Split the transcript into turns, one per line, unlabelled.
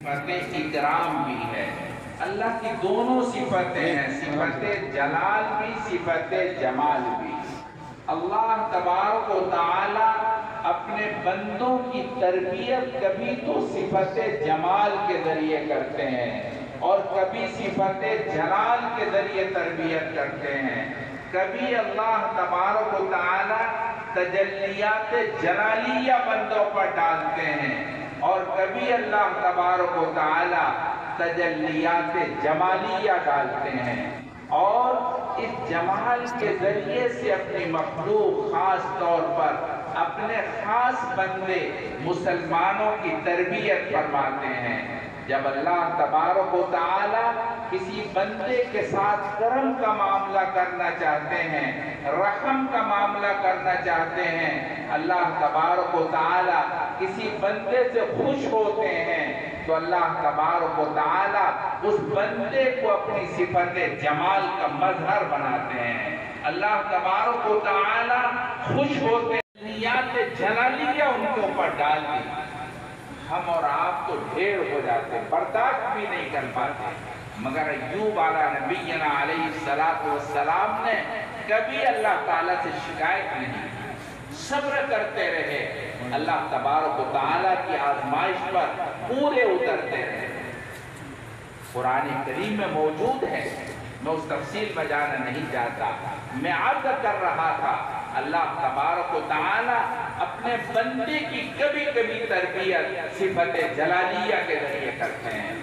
صفت اکرام بھی ہے۔ اللہ کی دونوں صفتیں ہیں، صفت جلال بھی، صفت جمال بھی۔ اللہ تبارک و تعالی اپنے بندوں کی تربیت کبھی تو صفت جمال کے ذریعے کرتے ہیں اور کبھی صفت جلال کے ذریعے تربیت کرتے ہیں۔ کبھی اللہ تبارک و تعالی تجلیات جلالیہ بندوں پر ڈالتے ہیں اور کبھی اللہ تبارک و تعالی تجلیات جمالیہ ڈالتے ہیں، اور اس جمال کے ذریعے سے اپنی مخلوق خاص طور پر اپنے خاص بندے مسلمانوں کی تربیت فرماتے ہیں۔ جب اللہ تبارک و تعالی کسی بندے کے ساتھ کرم کا معاملہ کرنا چاہتے ہیں، رحم کا معاملہ کرنا چاہتے ہیں، اللہ تبارک و تعالی کسی بندے سے خوش ہوتے ہیں تو اللہ تبارک و تعالی اس بندے کو اپنی صفت جمال کا مظہر بناتے ہیں۔ اللہ تبارک و تعالی خوش ہوتے ہیں، جلالیہ ان کے اوپر ڈال دی۔ ہم اور آپ تو ڈھیر ہو جاتے، برداشت بھی نہیں کر پاتے، مگر ایوب علیہ نبینا علیہ السلام نے کبھی اللہ تعالیٰ سے شکایت نہیں کی، صبر کرتے رہے، اللہ تبارک و تعالیٰ کی آزمائش پر پورے اترتے رہے۔ قرآن کریم میں موجود ہے، میں اس تفصیل میں جانا نہیں چاہتا، میں عرض کر رہا تھا اللہ تبارک و تعالی اپنے بندے کی کبھی کبھی تربیت صفت جلالیہ کے ذریعے کرتے ہیں۔